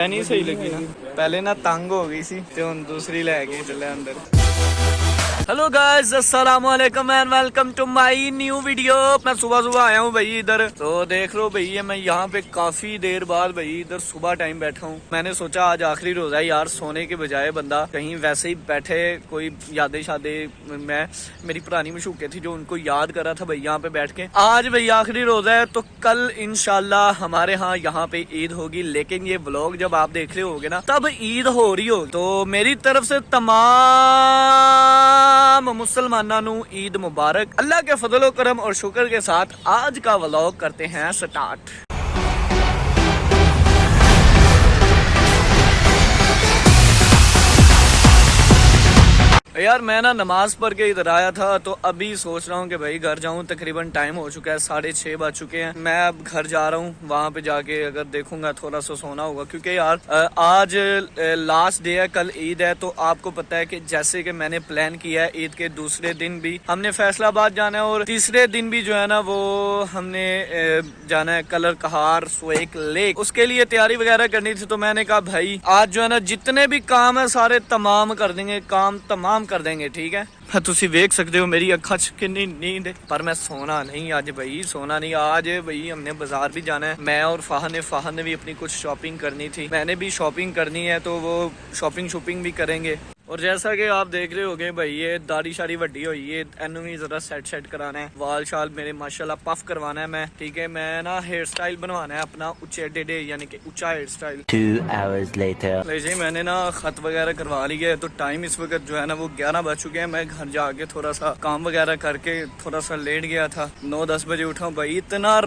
नहीं सही लगी ना, पहले ना तंग हो गई सी ते हुन दूसरी लेके चले अंदर। हेलो गाइस, अस्सलाम वालेकुम and welcome to my new video. मैं सुबह सुबह आया हूँ भाई इधर, तो देख लो भाई मैं यहाँ पे काफी देर बाद भाई इधर सुबह टाइम बैठा हूँ। मैंने सोचा आज आखिरी रोजा है यार, सोने के बजाय बंदा कहीं वैसे ही बैठे, कोई यादें शादें मैं मेरी पुरानी मशूके थी जो उनको याद कर रहा था भाई यहाँ पे बैठ के। आज भाई आखिरी रोजा है तो कल इंशाल्लाह हमारे यहाँ पे ईद होगी, लेकिन ये व्लॉग जब आप देख रहे होगे ना तब ईद हो रही हो। तो मेरी तरफ से तमाम मुसलमानों नू ईद मुबारक। अल्लाह के फजलो करम और शुक्र के साथ आज का व्लॉग करते हैं स्टार्ट। यार मैं ना नमाज पढ़ के इधर आया था, तो अभी सोच रहा हूँ कि भाई घर जाऊँ। तकरीबन टाइम हो चुका है, 6:30 बज चुके हैं। मैं अब घर जा रहा हूँ, वहाँ पे जाके अगर देखूंगा थोड़ा सा सोना होगा, क्योंकि यार आज लास्ट डे है, कल ईद है। तो आपको पता है कि जैसे कि मैंने प्लान किया है, ईद के दूसरे दिन भी हमने फैसलाबाद जाना है और तीसरे दिन भी जो है ना वो हमने जाना है कलर कहार स्वेक लेक। उसके लिए तैयारी वगैरह करनी थी, तो मैंने कहा भाई आज जो है ना जितने भी काम है सारे तमाम कर देंगे, काम तमाम कर देंगे, ठीक है। तुसी वेख सकते हो मेरी अखा च कितनी नींद है, पर मैं सोना नहीं आज भाई, सोना नहीं आज भाई। हमने बाजार भी जाना है, मैं और फाहन ने भी अपनी कुछ शॉपिंग करनी थी, मैंने भी शॉपिंग करनी है, तो वो शॉपिंग भी करेंगे। और जैसा कि आप देख रहे होगे भाई ये दाढ़ी शाड़ी वड्डी हुई है, एनू भी जरा सेट कराना है, वाल शाल मेरे माशाल्लाह पफ करवाना है मैं, ठीक है। मैं ना हेयर स्टाइल बनवाना है अपना ऊंचे टेढ़े, यानी कि ऊंचा हेयर स्टाइल। 2 hours later जी मैंने ना खत वगैरह करवा लिया है, तो टाइम इस वक्त जो है ना वो 11 बज चुके हैं। मैं घर जाके थोड़ा सा काम वगैरह करके थोड़ा सा लेट गया था, 9-10 बजे उठा हूँ भाई। इतना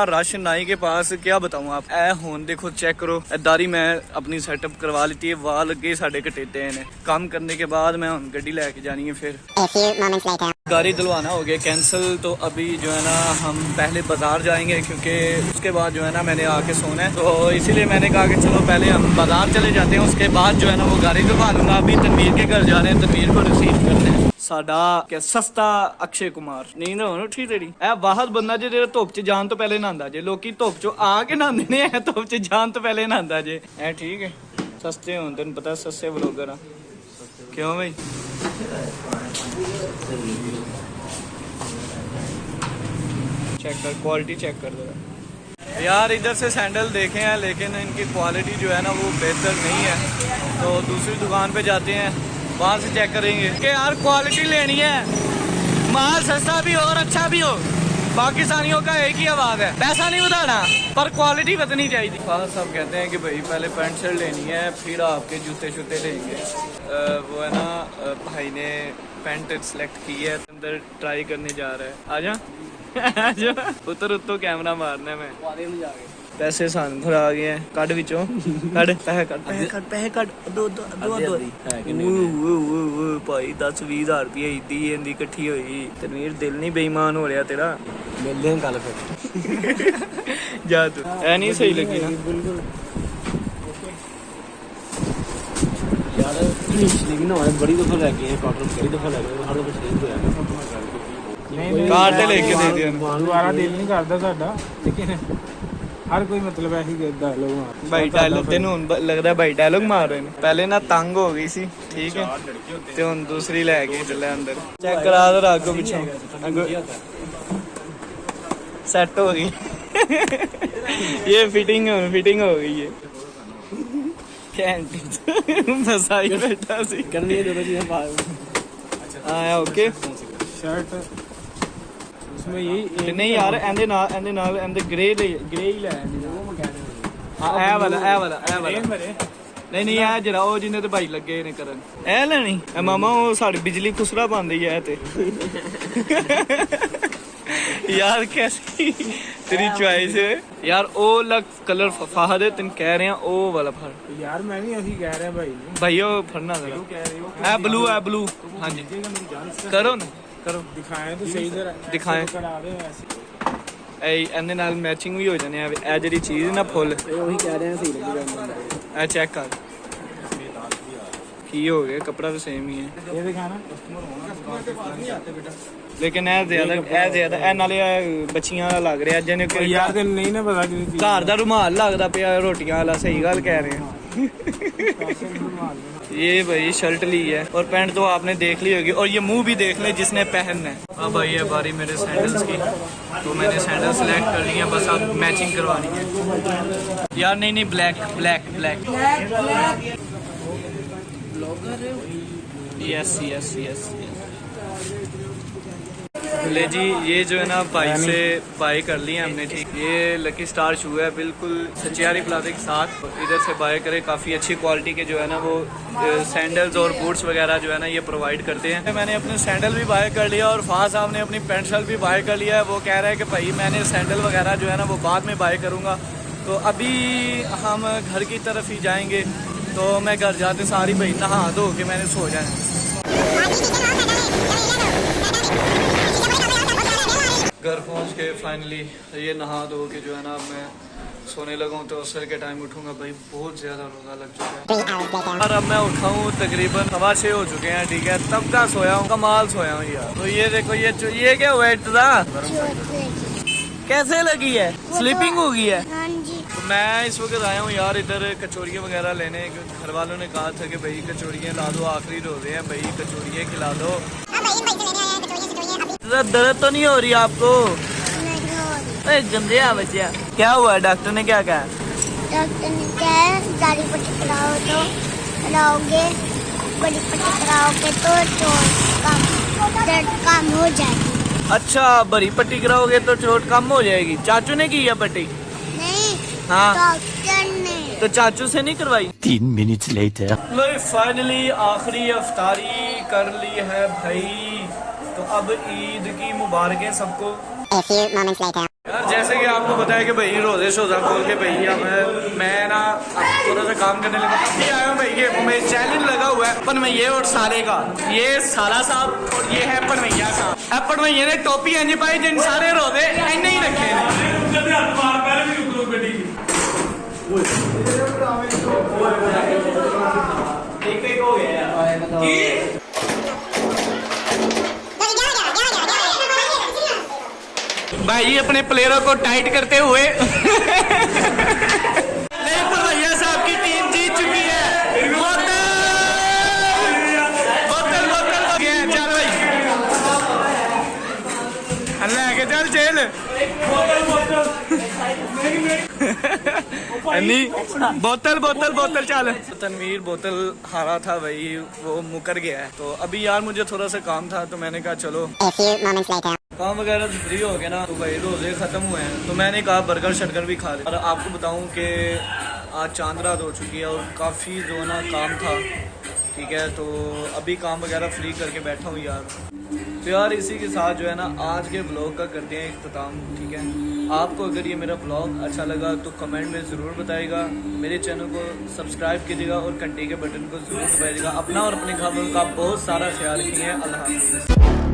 रश नाई के पास, क्या बताऊँ आप। ए हुन देखो चेक करो, दाढ़ी मैं अपनी सेटअप करवा ली है, वाल अगे साढ़े कटेटे ने। काम करने के बाद मैं उन गड्डी लेके जानी है, फिर गाड़ी धुलवाना हो गया कैंसिल। तो अभी जो है ना हम पहले बाजार जाएंगे, क्योंकि उसके बाद जो है ना मैंने आके सोना है, तो इसीलिए मैंने कहा कि चलो पहले हम बाजार चले जाते हैं, उसके बाद जो है ना वो गाड़ी धुलवा लूंगा। अभी तनवीर के घर जा रहे हैं, तनवीर को रिसीव करने हैं। साडा क्या सस्ता अक्षय कुमार नींद होना ठीक तेरी ए बाहर बंदा जे जेड़ा धुप च जान तो पहले नहांदा जे, लोकी धुप चो आके नहांदे ने, धुप च जान तो पहले नहांदा जे। ए ठीक है, सस्ते होन तेन पता, सस्ते व्लॉगर आ। क्यों भाई चेक कर, क्वालिटी चेक कर दो यार। इधर से सैंडल देखे हैं, लेकिन इनकी क्वालिटी जो है ना वो बेहतर नहीं है, तो दूसरी दुकान पे जाते हैं, वहाँ से चेक करेंगे कि यार क्वालिटी लेनी है, माल सस्ता भी हो और अच्छा भी हो। पाकिस्तानियों का एक ही आवाज है, पैसा नहीं बताना पर क्वालिटी बतनी चाहिए। फादर साहब कहते हैं कि भाई पहले पैंट शर्ट लेनी है, फिर आपके जूते शूते लेंगे। वो है ना भाई ने पैंट सेलेक्ट की है, अंदर ट्राई करने जा रहा है। आजा उतर कैमरा मारना है मैं। पैसे सान घर आ गए हैं, कट विचों कट पैसे कट दो भाई 10-20 हज़ार रुपये ईदी इंदी इकट्ठी हुई। तनवीर दिल नहीं बेईमान हो रहा तेरा, मिलते हैं कल फिर जा तू ऐ नहीं सही लगी ना बिल्कुल यार। लेकिन हमारे बड़ी दफा लगे हैं कॉटन, बड़ी दफा लगे हर दफा सही होया कार्ड लेके दे दिया दोबारा दिल नहीं करता साडा, लेकिन हर कोई मतलब ऐसी डायलॉग मार भाई डायलॉग तेन लगता है भाई डायलॉग मार रहे हैं। पहले ना तंग हो गई सी, ठीक है, ते हुन दूसरी लेके चले अंदर। चेक करा दो आगो पीछे, सेट हो गई ये फिटिंग हो गई है। फसाई बैठा सी करनी है दोनों चीजें आया ओके। शर्ट उसमें यही नहीं यार एंदे नाल एंदे ग्रे ही ले ए वाला नहीं ए जरा ओ जिन्ने ते भाई लगे ने करन ए लेनी ए मामा ओ साडी बिजली खुसरा पांदी है ते यार कैसी तेरी चॉइस है यार। ओ लग कलर फाहा दे तेन कह रहे हैं ओ वाला फड़ यार, मैं भी यही कह रहा भाई ने भाई ओ फड़ना जरा ए ब्लू हां जी करो ना करो, दिखाएं तो सही जरा, दिखाएं करा दे ऐसे ਇਹਦੇ ਨਾਲ ਮੈਚਿੰਗ ਵੀ ਹੋ ਜਾਣੇ ਆ। ਇਹ ਜਿਹੜੀ ਚੀਜ਼ ਨਾ ਫੁੱਲ ਉਹੀ ਕਹਿ ਰਹੇ ਆ, ਸਹੀ ਲੱਗੇਗਾ। ਇਹ ਚੈੱਕ ਕਰ ही हो गया, कपड़ा तो सेम ही है ये दिखाना लेकिन ਇਹ ਜ਼ਿਆਦਾ ਇਹ ਨਾਲੇ ਬੱਚੀਆਂ ਵਾਲਾ ਲੱਗ ਰਿਹਾ ਜਿਹਨੇ ਉਹ ਯਾਰ ਤੇ ਨਹੀਂ ਨਾ ਪਤਾ ਕਿ ਚੀਜ਼ ਘਰ ਦਾ ਰੁਮਾਲ ਲੱਗਦਾ ਪਿਆ ਰੋਟੀਆਂ ਵਾਲਾ ਸਹੀ ਗੱਲ ਕਹਿ ਰਹੇ हैं ये भाई शर्ट ली है और पैंट तो आपने देख ली होगी और ये मुंह भी देख ले जिसने पहनना है। अब भाई है बारी मेरे सैंडल्स की, तो मैंने सैंडल सेलेक्ट कर लिए हैं, बस अब मैचिंग करवानी है यार। नहीं black black black yes yes yes ले जी। ये जो है ना भाई से बाय कर लिए हमने, ठीक। ये लकी स्टार शू है बिल्कुल सचियारी प्लाजा के साथ, इधर से बाय करे। काफ़ी अच्छी क्वालिटी के जो है ना वो सैंडल्स और बूट्स वगैरह जो है ना ये प्रोवाइड करते हैं। मैंने अपने सैंडल भी बाय कर लिया और फाज साहब ने अपनी पेंट शर्ट भी बाय कर लिया है। वो कह रहा है कि भाई मैंने सैंडल वगैरह जो है ना वो बाद में बाय करूँगा। तो अभी हम घर की तरफ ही जाएंगे, तो मैं घर जाते सारी भाई नहा धो के मैंने सो जाए। घर पहुंच के फाइनली ये नहा धो के जो है ना अब मैं सोने लगा हूँ, तो असर के टाइम उठूंगा। भाई बहुत ज्यादा रोजा लग चुका है और अब मैं उठा हूँ तकरीबन 6:15 हो चुके हैं, ठीक है। तब का सोया हूँ, कमाल सोया हूँ यार। तो ये देखो ये क्या हुआ इतना कैसे लगी है, स्लीपिंग हो गई है। तो मैं इस वक्त आया हूँ यार इधर कचौरियाँ वगैरह लेने। घर वालों ने कहा था कि भाई कचौरियाँ ला दो, आखिरी रोजे हैं भाई, कचौरियाँ खिला दो। दर्द तो नहीं हो रही आपको? गंदे बच्चा, क्या हुआ? डॉक्टर ने क्या कहा? डॉक्टर ने कहा दाढ़ी पट्टी कराओ तो कराओगे, बड़ी पट्टी कराओगे तो दर्द कम हो जाएगी। अच्छा, बड़ी पट्टी कराओगे तो चोट कम हो जाएगी। चाचू ने की है पट्टी? नहीं, हाँ डॉक्टर ने। तो चाचू से नहीं करवाई? 3 minutes later. लो फाइनली आखिरी अफ्तारी कर ली है भाई। तो अब ईद की मुबारक है सबको। यार जैसे कि आपको पता है कि भाई रोजे शोजा खोल के भाई अब मैं ना अब थोड़ा सा काम करने लगा। अभी आया हूँ भाई, ये मैं चैलेंज लगा हुआ है पनवैया और साले का। ये साला साहब और ये है पनवैया साहब। अब पनवैया ने टोपी अंज पाई जिन सारे रोजे इन्ने ही रखे एक हो गया। भाई अपने प्लेयरों को टाइट करते हुए भैया साहब की टीम जीत चुकी है। बोतल चल भाई, अल्लाह के चल जेल। बोतल चल। तनवीर बोतल हारा था भाई, वो मुकर गया है। तो अभी यार मुझे थोड़ा सा काम था, तो मैंने कहा चलो काम वगैरह फ्री हो गया ना, तो भाई रोजे खत्म हुए हैं, तो मैंने कहा बर्गर शर्गर भी खा ले। और आपको बताऊं कि आज चांद रात हो चुकी है और काफ़ी जो है ना काम था, ठीक है। तो अभी काम वगैरह फ्री करके बैठा हूँ यार। तो यार इसी के साथ जो है ना आज के ब्लॉग का करते हैं इख्तिताम, ठीक है। आपको अगर ये मेरा ब्लॉग अच्छा लगा तो कमेंट में ज़रूर बताइएगा। मेरे चैनल को सब्सक्राइब कीजिएगा और घंटे के बटन को ज़रूर दबाइएगा। अपना और अपने घर का बहुत सारा ख्याल रखिए। अल्लाह हाफ़िज़।